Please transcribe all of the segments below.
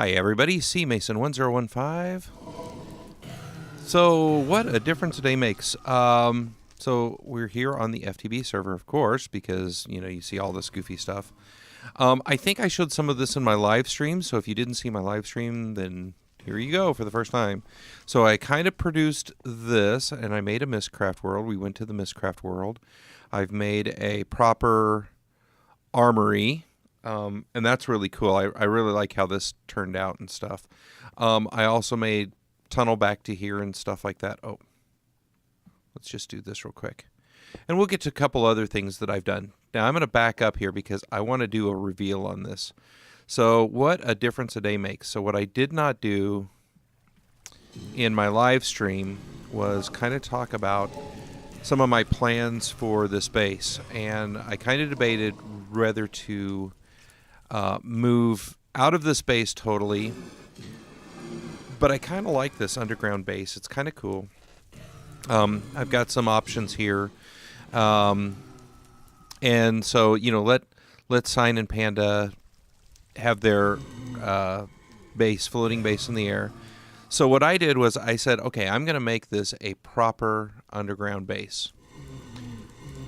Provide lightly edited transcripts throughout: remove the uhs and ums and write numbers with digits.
Hi everybody, C Mason 1015. So what a difference a day makes. So we're here on the FTB server, of course, because you see all this goofy stuff. I think I showed some of this in my live stream, so if you didn't see my live stream, then here you go for the first time. So I kind of produced this, and I made a Mistcraft world. We went to the Mistcraft world. I've made a proper armory. And that's really cool. I really like how this turned out and stuff. I also made tunnel back to here and stuff like that. Oh, let's just do this real quick. And we'll get to a couple other things that I've done. Now I'm going to back up here because I want to do a reveal on this. So what a difference a day makes. So what I did not do in my live stream was kind of talk about some of my plans for this base. And I kind of debated whether to move out of this base totally, but I kind of like this underground base. It's kind of cool. I've got some options here, and so let Sign and Panda have their floating base in the air. So what I did was I said, okay, I'm going to make this a proper underground base.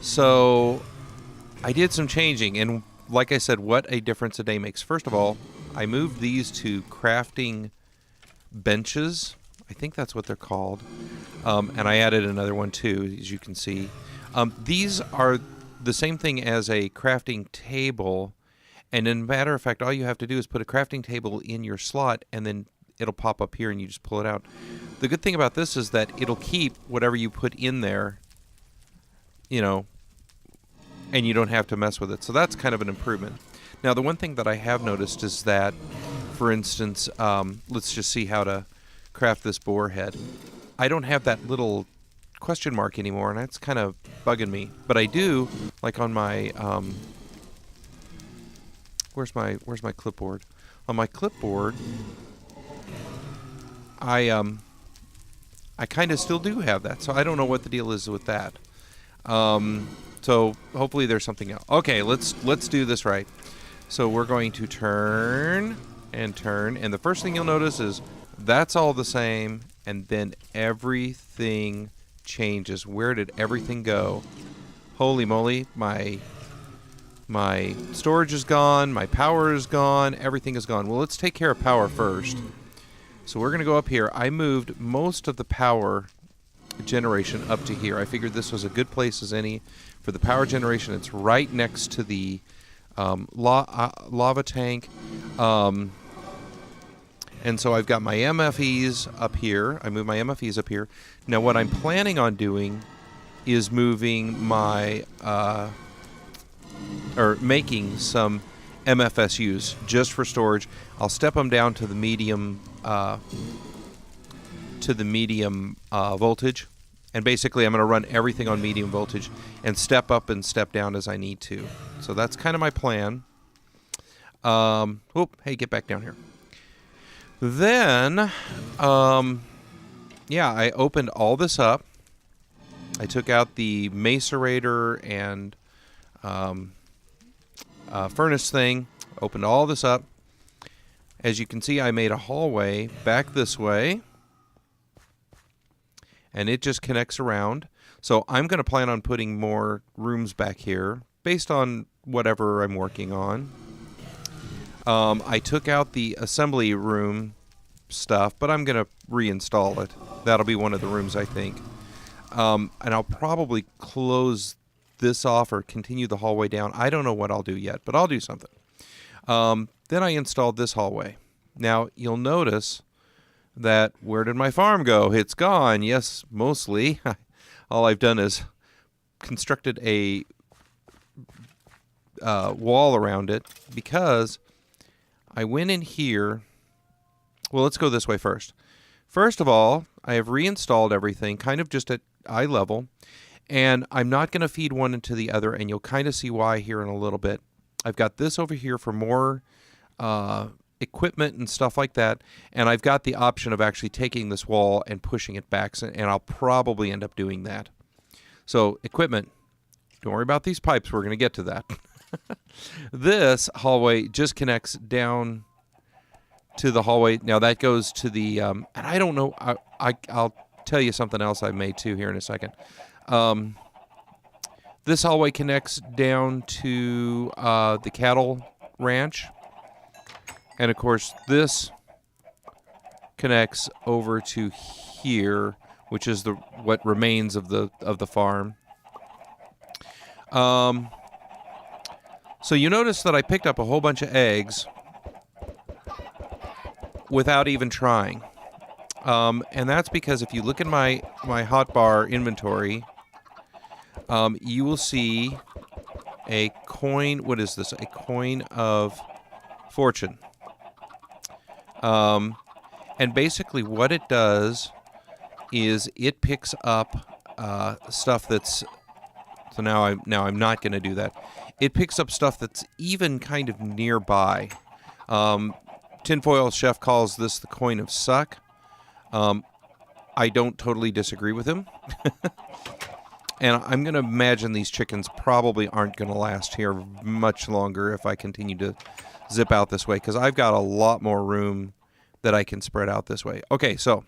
So I did some changing, and like I said, what a difference a day makes. First of all, I moved these to crafting benches. I think that's what they're called. And I added another one too, as you can see. These are the same thing as a crafting table. And in matter of fact, all you have to do is put a crafting table in your slot, and then it'll pop up here and you just pull it out. The good thing about this is that it'll keep whatever you put in there, and you don't have to mess with it. So that's kind of an improvement. Now, the one thing that I have noticed is that, for instance, let's just see how to craft this boar head. I don't have that little question mark anymore, and that's kind of bugging me. But I do, like on my, where's my clipboard? On my clipboard, I kind of still do have that. So I don't know what the deal is with that. So hopefully there's something else. Okay, let's do this right. So we're going to turn and turn, and the first thing you'll notice is that's all the same, and then everything changes. Where did everything go? Holy moly, my storage is gone, my power is gone, everything is gone. Well, let's take care of power first. So we're going to go up here. I moved most of the power generation up to here. I figured this was a good place as any for the power generation. It's right next to the lava tank, and so I've got my MFEs up here. I moved my MFEs up here. Now what I'm planning on doing is moving my or making some MFSUs just for storage. I'll step them down to the medium voltage, and basically I'm going to run everything on medium voltage and step up and step down as I need to. So that's kind of my plan. Hey, get back down here. Then, I opened all this up. I took out the macerator and furnace thing, opened all this up. As you can see, I made a hallway back this way, and it just connects around. So I'm going to plan on putting more rooms back here based on whatever I'm working on. I took out the assembly room stuff, but I'm going to reinstall it. That'll be one of the rooms, I think. And I'll probably close this off or continue the hallway down. I don't know what I'll do yet, but I'll do something. Then I installed this hallway. Now, you'll notice that where did my farm go? It's gone. Yes, mostly. All I've done is constructed a wall around it because I went in here. Well, let's go this way first. First of all, I have reinstalled everything kind of just at eye level, and I'm not going to feed one into the other, and you'll kind of see why here in a little bit. I've got this over here for more equipment and stuff like that, and I've got the option of actually taking this wall and pushing it back, and I'll probably end up doing that. So equipment, don't worry about these pipes, we're going to get to that. This hallway just connects down to the hallway. Now that goes to the and I don't know. I'll tell you something else I made too here in a second. This hallway connects down to the cattle ranch, and of course this connects over to here, which is the what remains of the farm. So you notice that I picked up a whole bunch of eggs without even trying. And that's because if you look at my hotbar inventory, you will see a coin. What is this? A coin of fortune. And basically what it does is it picks up stuff that's... So now I'm not going to do that. It picks up stuff that's even kind of nearby. Tinfoil Chef calls this the coin of suck. I don't totally disagree with him. And I'm going to imagine these chickens probably aren't going to last here much longer if I continue to zip out this way, because I've got a lot more room that I can spread out this way. Okay, so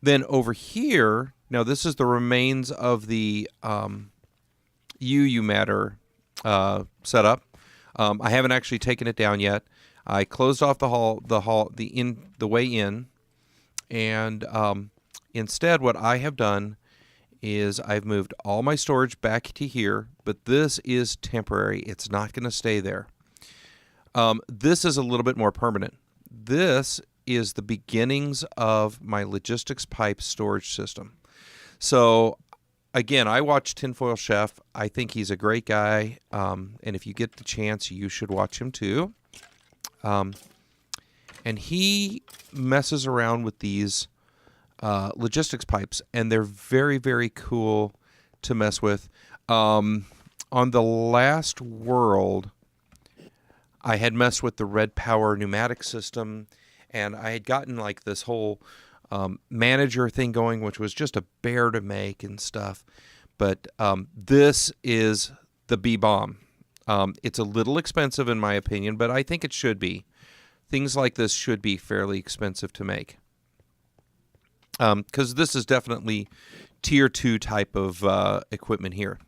then over here, now this is the remains of the UU Matter setup. I haven't actually taken it down yet. I closed off the way in, and instead what I have done is I've moved all my storage back to here, but this is temporary. It's not going to stay there. This is a little bit more permanent. This is the beginnings of my logistics pipe storage system. So again, I watch Tinfoil Chef. I think he's a great guy, and if you get the chance, you should watch him too. And he messes around with these logistics pipes, and they're very, very cool to mess with. On the last world, I had messed with the Red Power pneumatic system, and I had gotten like this whole manager thing going, which was just a bear to make and stuff. But this is the B-bomb. It's a little expensive in my opinion, but I think it should be. Things like this should be fairly expensive to make. Because this is definitely tier 2 type of equipment here.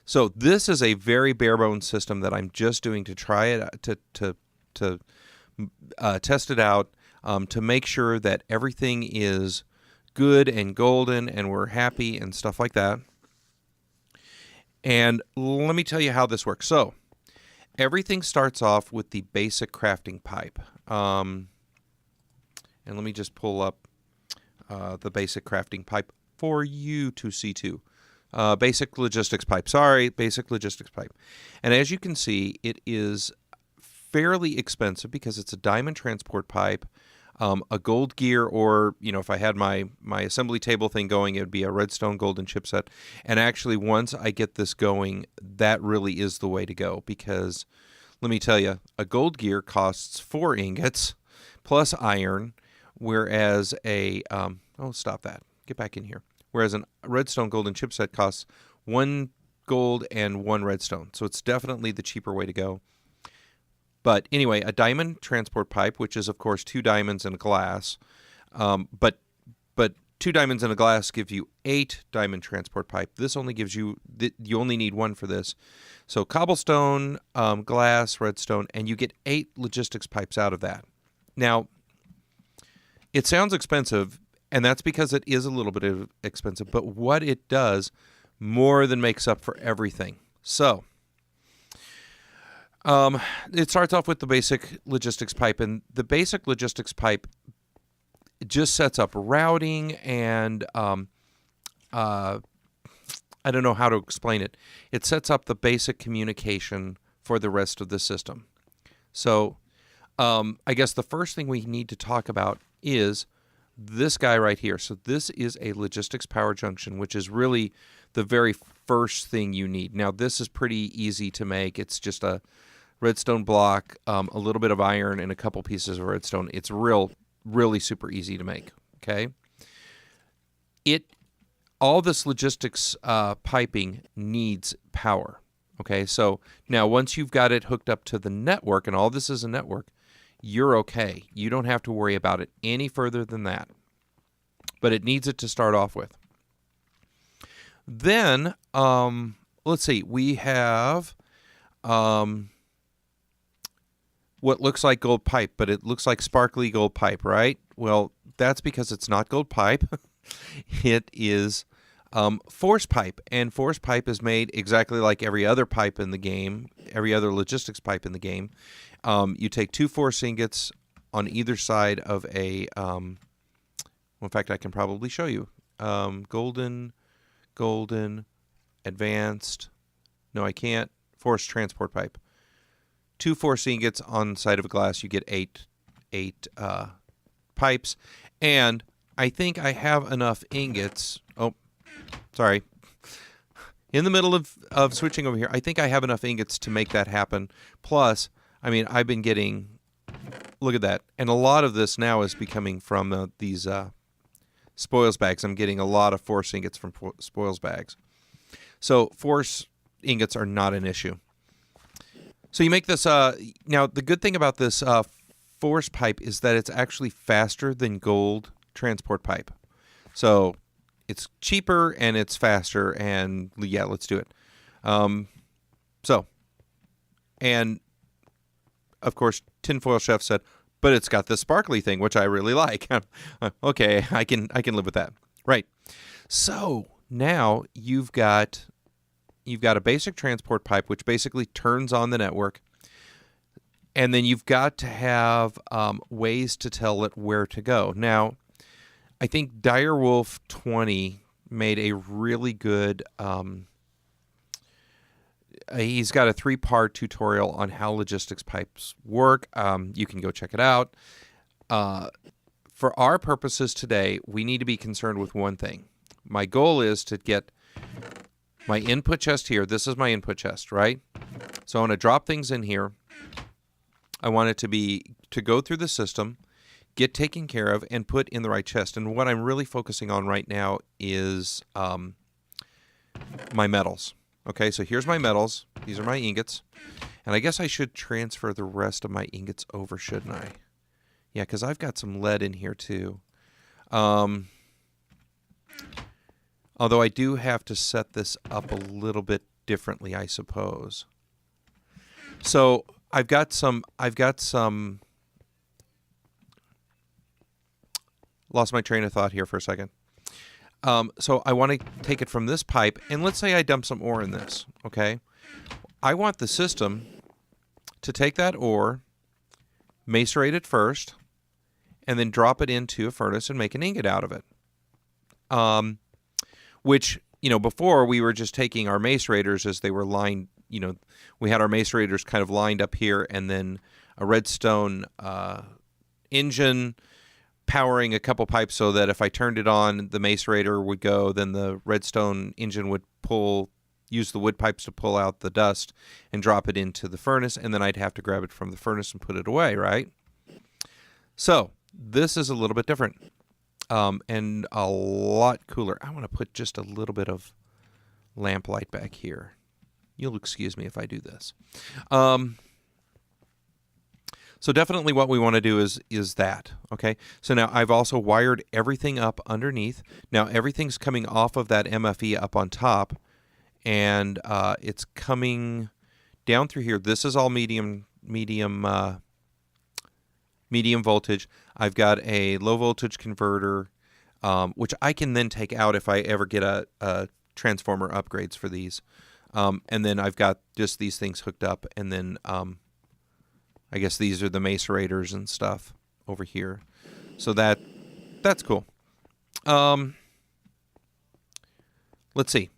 So this is a very bare bones system that I'm just doing to try it, to test it out, to make sure that everything is good and golden and we're happy and stuff like that. And let me tell you how this works. So everything starts off with the basic crafting pipe. And let me just pull up the basic crafting pipe for you to see too. Basic logistics pipe. Sorry, basic logistics pipe. And as you can see, it is fairly expensive because it's a diamond transport pipe, a gold gear, or, you know, if I had my assembly table thing going, it would be a redstone golden chipset. And actually, once I get this going, that really is the way to go, because let me tell you, a gold gear costs 4 ingots plus iron, whereas a stop that. Get back in here. Whereas a redstone golden chipset costs 1 gold and 1 redstone. So it's definitely the cheaper way to go. But anyway, a diamond transport pipe, which is, of course, 2 diamonds and a glass. But 2 diamonds and a glass give you 8 diamond transport pipe. This only gives you, you only need 1 for this. So cobblestone, glass, redstone, and you get 8 logistics pipes out of that. Now, it sounds expensive, and that's because it is a little bit expensive, but what it does more than makes up for everything. So it starts off with the basic logistics pipe, and the basic logistics pipe just sets up routing and I don't know how to explain it. It sets up the basic communication for the rest of the system. So I guess the first thing we need to talk about is this guy right here. So this is a logistics power junction, which is really the very first thing you need. Now, this is pretty easy to make. It's just a redstone block, a little bit of iron, and a couple pieces of redstone. It's really super easy to make, okay? All this logistics piping needs power, okay? So now once you've got it hooked up to the network, and all this is a network, you're okay. You don't have to worry about it any further than that. But it needs it to start off with. Then, let's see, we have what looks like gold pipe, but it looks like sparkly gold pipe, right? Well, that's because it's not gold pipe. It is force pipe, and force pipe is made exactly like every other pipe in the game, every other logistics pipe in the game. You take 2 force ingots on either side of a, well, in fact, I can probably show you. Golden, advanced, no, I can't, force transport pipe. 2 force ingots on the side of a glass, you get 8 pipes, and I think I have enough ingots. Oh, sorry. In the middle of switching over here, I think I have enough ingots to make that happen. Plus, I mean, I've been getting, look at that, and a lot of this now is becoming from these spoils bags. I'm getting a lot of force ingots from spoils bags. So force ingots are not an issue. So you make this, now the good thing about this force pipe is that it's actually faster than gold transport pipe. So it's cheaper and it's faster, and yeah, let's do it. And of course, Tinfoil Chef said, but it's got this sparkly thing, which I really like. Okay, I can live with that. Right. So now you've got a basic transport pipe, which basically turns on the network. And then you've got to have ways to tell it where to go. Now, I think Direwolf 20 made a really good, he's got a 3-part tutorial on how logistics pipes work. You can go check it out. For our purposes today, we need to be concerned with one thing. My goal is to get my input chest here. This is my input chest, right? So I want to drop things in here. I want it to go through the system, get taken care of, and put in the right chest. And what I'm really focusing on right now is my metals. Okay, so here's my metals. These are my ingots. And I guess I should transfer the rest of my ingots over, shouldn't I? Yeah, because I've got some lead in here too. Although I do have to set this up a little bit differently, I suppose. So I've got some, lost my train of thought here for a second. So I want to take it from this pipe, and let's say I dump some ore in this, okay? I want the system to take that ore, macerate it first, and then drop it into a furnace and make an ingot out of it. Which, before we were just taking our macerators as they were lined, we had our macerators kind of lined up here, and then a redstone engine powering a couple pipes so that if I turned it on, the macerator would go, then the redstone engine would use the wood pipes to pull out the dust and drop it into the furnace, and then I'd have to grab it from the furnace and put it away, right? So this is a little bit different. And a lot cooler. I want to put just a little bit of lamplight back here. You'll excuse me if I do this. So definitely what we want to do is that, okay? So now I've also wired everything up underneath. Now everything's coming off of that MFE up on top, and it's coming down through here. This is all medium voltage. I've got a low voltage converter, which I can then take out if I ever get a transformer upgrades for these. And then I've got just these things hooked up, and then I guess these are the macerators and stuff over here. So that's cool. Let's see.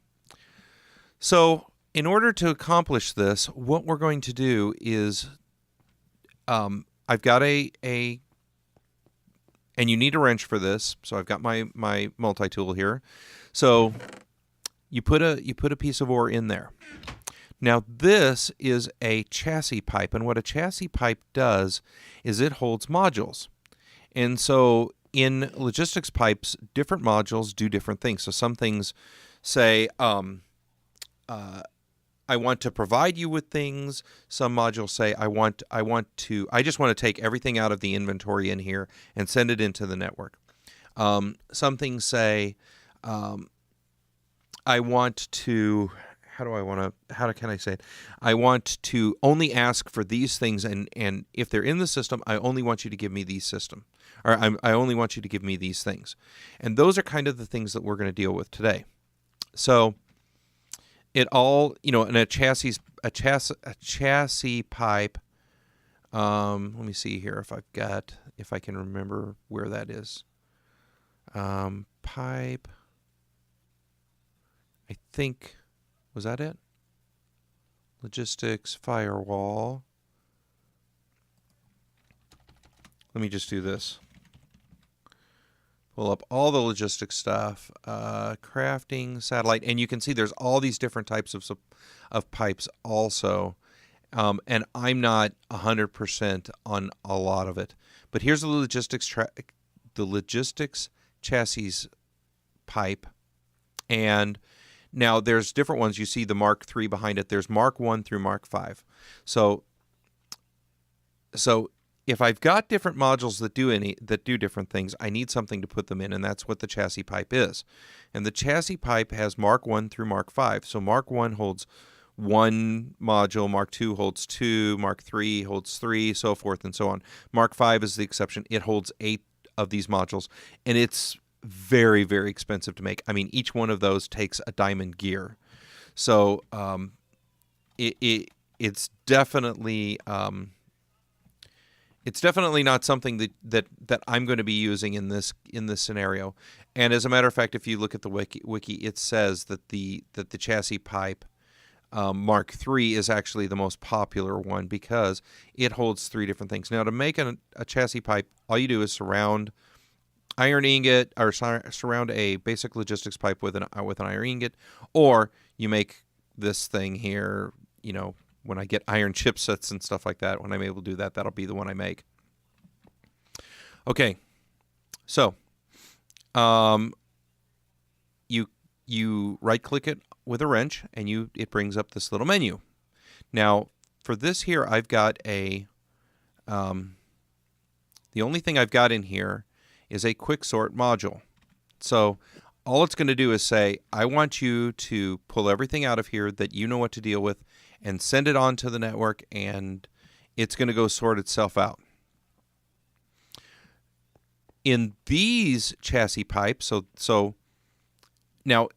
So in order to accomplish this, what we're going to do is I've got and you need a wrench for this. So I've got my multi-tool here. So you put a piece of ore in there. Now this is a chassis pipe, and what a chassis pipe does is it holds modules. And so in logistics pipes, different modules do different things. So some things say I want to provide you with things. Some modules say I just want to take everything out of the inventory in here and send it into the network. Some things say I want to. How can I say it? I want to only ask for these things, and if they're in the system, I only want you to give me these I only want you to give me these things. And those are kind of the things that we're going to deal with today. So it all, in a chassis pipe. Let me see here if I can remember where that is. Pipe. I think, was that it? Logistics, firewall. Let me just do this. Pull up all the logistics stuff, crafting, satellite, and you can see there's all these different types of pipes also. And I'm not 100% on a lot of it. But here's the logistics chassis pipe. And now there's different ones. You see the Mark III behind it. There's Mark I through Mark V. So if I've got different modules that do different things, I need something to put them in, and that's what the chassis pipe is. And the chassis pipe has Mark I through Mark V. So Mark I holds one module, Mark II holds two, Mark III holds three, so forth and so on. Mark V is the exception. It holds 8 of these modules, and it's very, very expensive to make. I mean, each one of those takes a diamond gear. So it's definitely not something that I'm going to be using in this scenario. And as a matter of fact, if you look at the wiki, it says that the chassis pipe Mark III is actually the most popular one because it holds 3 different things. Now, to make a chassis pipe, all you do is surround iron ingot or surround a basic logistics pipe with an iron ingot, or you make this thing here. When I get iron chipsets and stuff like that, when I'm able to do that, that'll be the one I make. Okay, so you right-click it with a wrench, and it brings up this little menu. Now, for this here, I've got the only thing I've got in here is a quick sort module. So all it's going to do is say, I want you to pull everything out of here that you know what to deal with and send it on to the network, and it's going to go sort itself out. In these chassis pipes, so now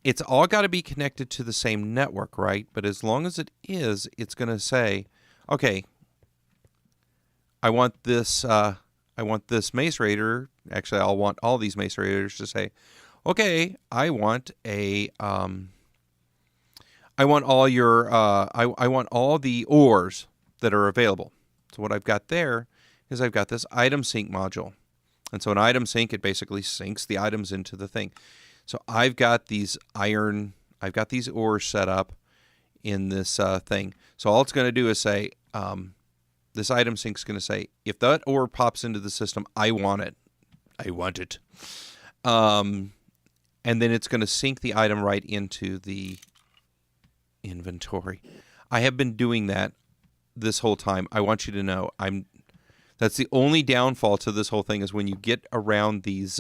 it's all got to be connected to the same network, right? But as long as it is, it's going to say, okay, I want this mace raider. Actually, I'll want all these mace raiders to say, okay, I want all the ores that are available. So what I've got there is I've got this item sync module. And so an item sync, it basically syncs the items into the thing. So I've got these ores set up in this thing. So all it's going to do is say, this item sync is going to say, if that ore pops into the system, I want it. I want it. And then it's going to sync the item right into the inventory. I have been doing that this whole time. I want you to know that's the only downfall to this whole thing is when you get around these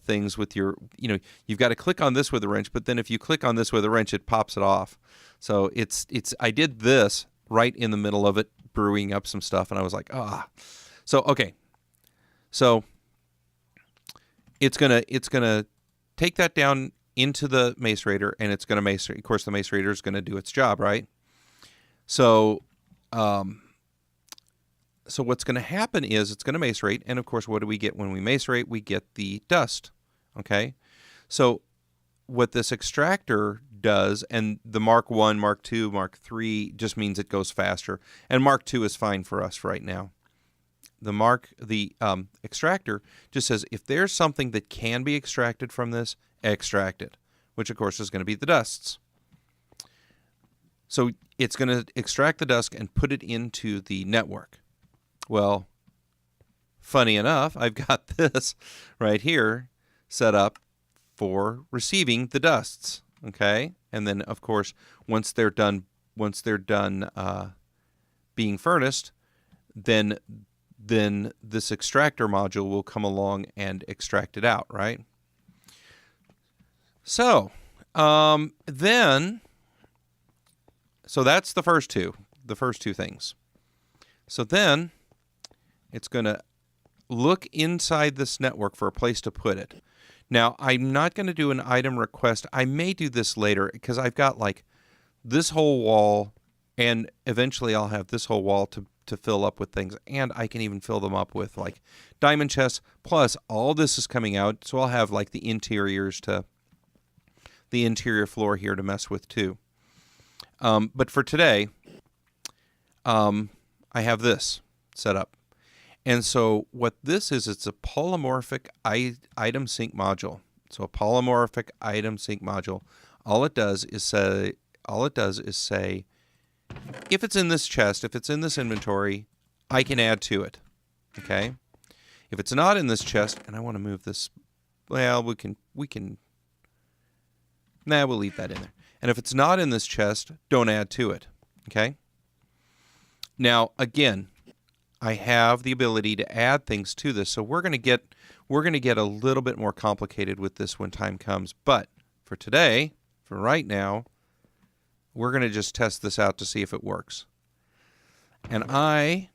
things with your, you've got to click on this with a wrench, but then if you click on this with a wrench, it pops it off. So I did this right in the middle of it, brewing up some stuff, and I was like, So okay. So it's gonna take that down into the Mace Raider, and it's gonna mace. Of course, the Mace Raider is gonna do its job, right? So, so what's gonna happen is it's gonna mace rate, and of course, what do we get when we mace rate? We get the dust. Okay, so what this extractor does, and the Mark I, Mark II, Mark III just means it goes faster, and Mark II is fine for us right now. The extractor just says if there's something that can be extracted from this, extract it, which of course is going to be the dusts. So it's going to extract the dust and put it into the network. Well, funny enough, I've got this right here set up for receiving the dusts. okay? And then, of course, once they're done being furnaced, then this extractor module will come along and extract it out, right? So so that's the first two things. So then it's going to look inside this network for a place to put it. Now, I'm not going to do an item request. I may do this later because I've got like this whole wall, and eventually I'll have this whole wall to fill up with things, and I can even fill them up with like diamond chests, plus all this is coming out, so I'll have like the interior floor here to mess with too. But for today, I have this set up. And so what this is, it's a polymorphic item sync module. So a polymorphic item sync module, all it does is say, if it's in this chest, if it's in this inventory, I can add to it. Okay? If it's not in this chest, and I want to move this, well, we'll leave that in there. And if it's not in this chest, don't add to it. Okay? Now, again, I have the ability to add things to this, so we're going to get a little bit more complicated with this when time comes. But for today, for right now, we're going to just test this out to see if it works. And I,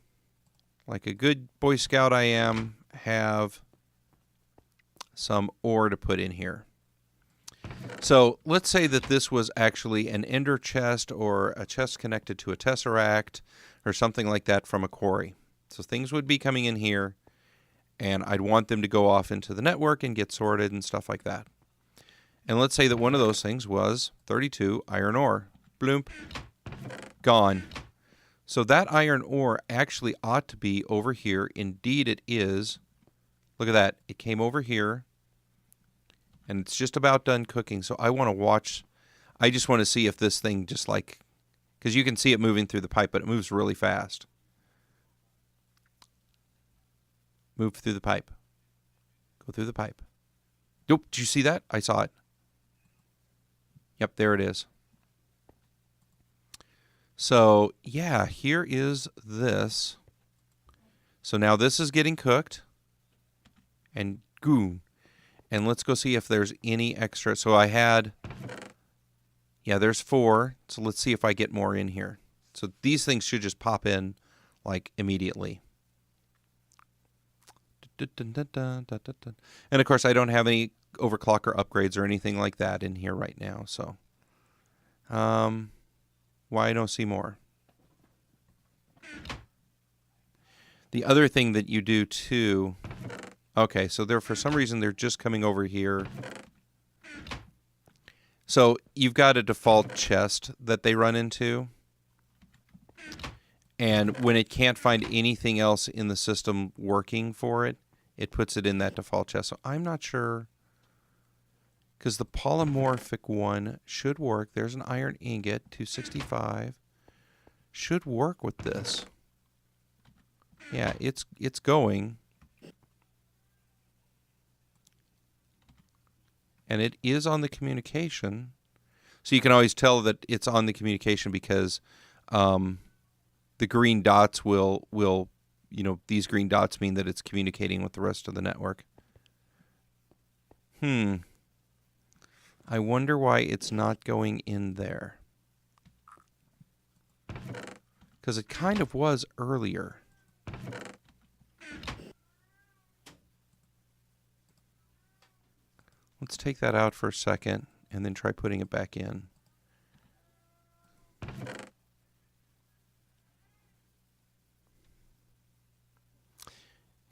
like a good Boy Scout I am, have some ore to put in here. So let's say that this was actually an ender chest or a chest connected to a tesseract or something like that from a quarry. So things would be coming in here, and I'd want them to go off into the network and get sorted and stuff like that. And let's say that one of those things was 32 iron ore. Bloomp. Gone. So that iron ore actually ought to be over here. Indeed it is. Look at that. It came over here, and it's just about done cooking. So I want to watch. I just want to see if this thing just like, because you can see it moving through the pipe, but it moves really fast. Move through the pipe. Go through the pipe. Nope, did you see that? I saw it. Yep, there it is. So, yeah, here is this. So now this is getting cooked. And goon. And let's go see if there's any extra. So I had, yeah, there's 4. So let's see if I get more in here. So these things should just pop in like immediately. And of course, I don't have any overclocker upgrades or anything like that in here right now. So, why I don't see more? The other thing that you do too. Okay, so they're for some reason they're just coming over here. So you've got a default chest that they run into. And when it can't find anything else in the system working for it, it puts it in that default chest. So I'm not sure, because the polymorphic one should work. There's an iron ingot, 265. Should work with this. Yeah, it's going. And it is on the communication. So you can always tell that it's on the communication because the green dots will, these green dots mean that it's communicating with the rest of the network. I wonder why it's not going in there. Because it kind of was earlier. Let's take that out for a second and then try putting it back in.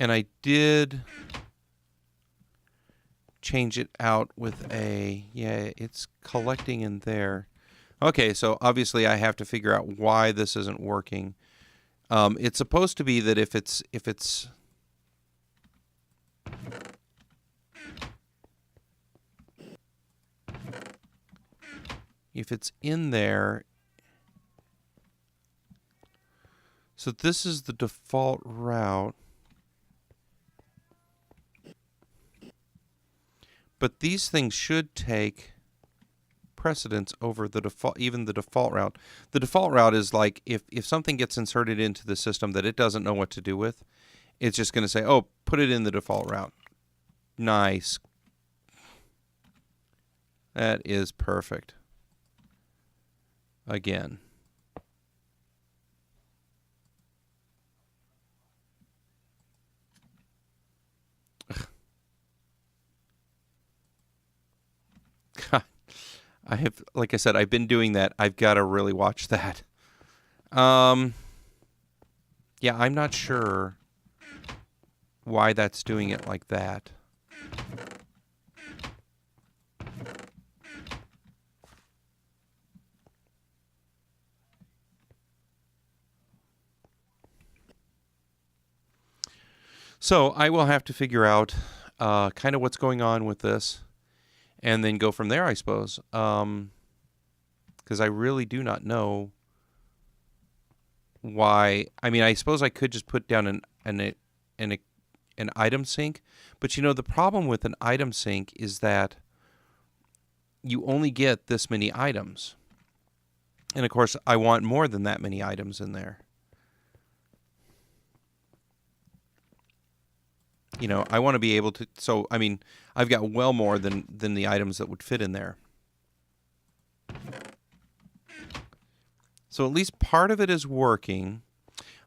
And I did change it out with a, yeah, it's collecting in there. Okay, so obviously I have to figure out why this isn't working. It's supposed to be that if it's in there. So this is the default route. But these things should take precedence over the default, even the default route. The default route is like if something gets inserted into the system that it doesn't know what to do with, it's just going to say, oh, put it in the default route. Nice. That is perfect. Again. God, I have, like I said, I've been doing that. I've got to really watch that. Yeah, I'm not sure why that's doing it like that. So I will have to figure out kind of what's going on with this and then go from there, I suppose. Because I really do not know why. I mean, I suppose I could just put down an item sync, but you know, the problem with an item sync is that you only get this many items. And of course, I want more than that many items in there. You know, I want to be able to, so, I mean, I've got well more than the items that would fit in there. So at least part of it is working.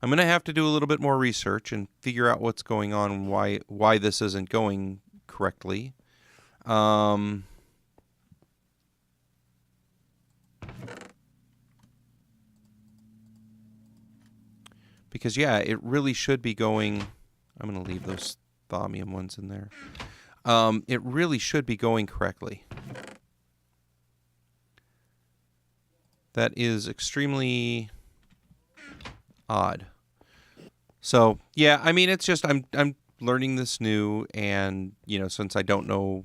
I'm going to have to do a little bit more research and figure out what's going on and why this isn't going correctly. Because, yeah, it really should be going, I'm going to leave those thaumium ones in there. It really should be going correctly. That is extremely odd. So, yeah, I mean, it's just I'm learning this new, and, you know, since I don't know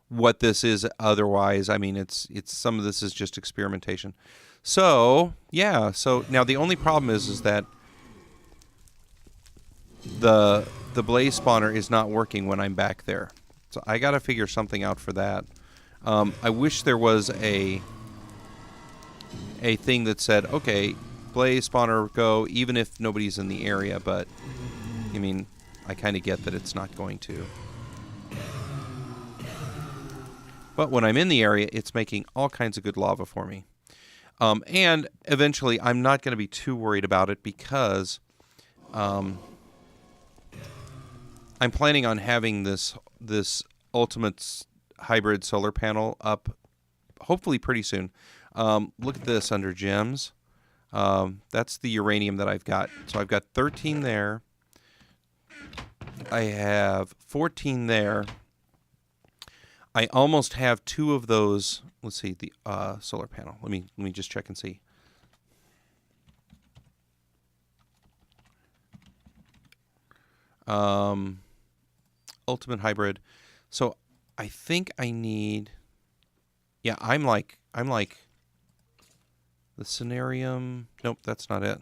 what this is otherwise, I mean, it's some of this is just experimentation. So, yeah, so now the only problem is that the blaze spawner is not working when I'm back there. So I got to figure something out for that. I wish there was a thing that said, okay, blaze spawner go even if nobody's in the area, but I mean, I kind of get that it's not going to. But when I'm in the area, it's making all kinds of good lava for me. And eventually, I'm not going to be too worried about it because I'm planning on having this ultimate hybrid solar panel up hopefully pretty soon. Look at this under gems. That's the uranium that I've got. So I've got 13 there. I have 14 there. I almost have 2 of those. Let's see, the solar panel. Let me just check and see. Ultimate hybrid. So I think I need. Yeah, I'm like the Cenarium. Nope, that's not it.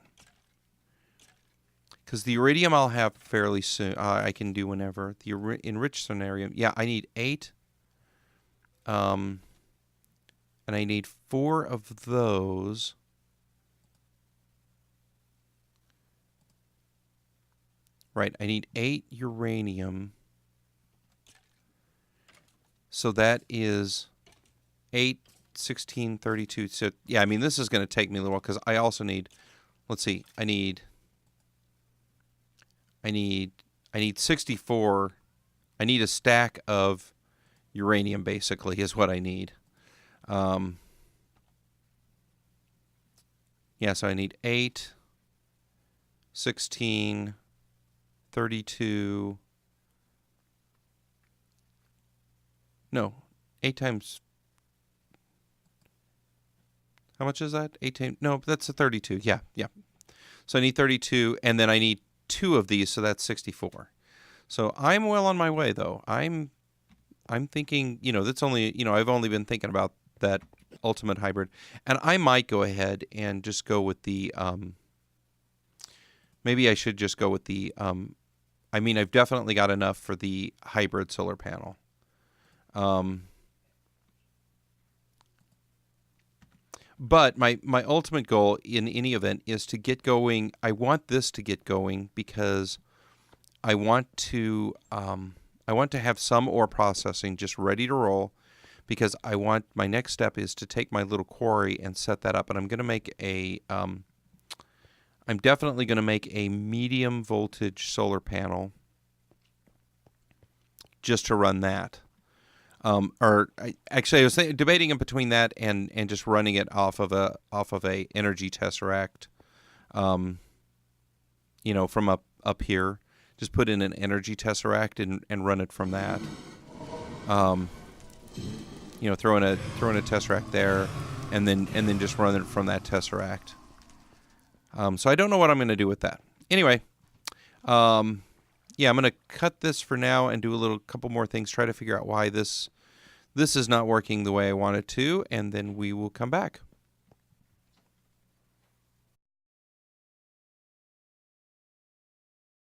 Because the iridium I'll have fairly soon. I can do whenever. The enriched Cenarium. Yeah, I need 8. And I need 4 of those. Right, I need 8 uranium. So that is 8, 16, 32. So, yeah, I mean, this is going to take me a little while because I also need, let's see, I need 64. I need a stack of uranium, basically, is what I need. Yeah, so I need 8, 16, 32. No, 8 times. How much is that? 8 times. No, that's a 32. Yeah. So I need 32, and then I need 2 of these, so that's 64. So I'm well on my way, though. I'm thinking, you know, that's only, you know, I've only been thinking about that ultimate hybrid, and I might go ahead and just go with the. Maybe I should just go with the. I mean, I've definitely got enough for the hybrid solar panel. But my ultimate goal in any event is to get going. I want this to get going because I want to have some ore processing just ready to roll, because I want, my next step is to take my little quarry and set that up, and I'm going to make I'm definitely going to make a medium voltage solar panel just to run that. Actually, I was debating in between that and just running it off of a energy tesseract, from up here. Just put in an energy tesseract and run it from that. Throw in a tesseract there, and then just run it from that tesseract. So I don't know what I'm going to do with that. Anyway, I'm going to cut this for now and do a couple more things. Try to figure out why this is not working the way I want it to, and then we will come back.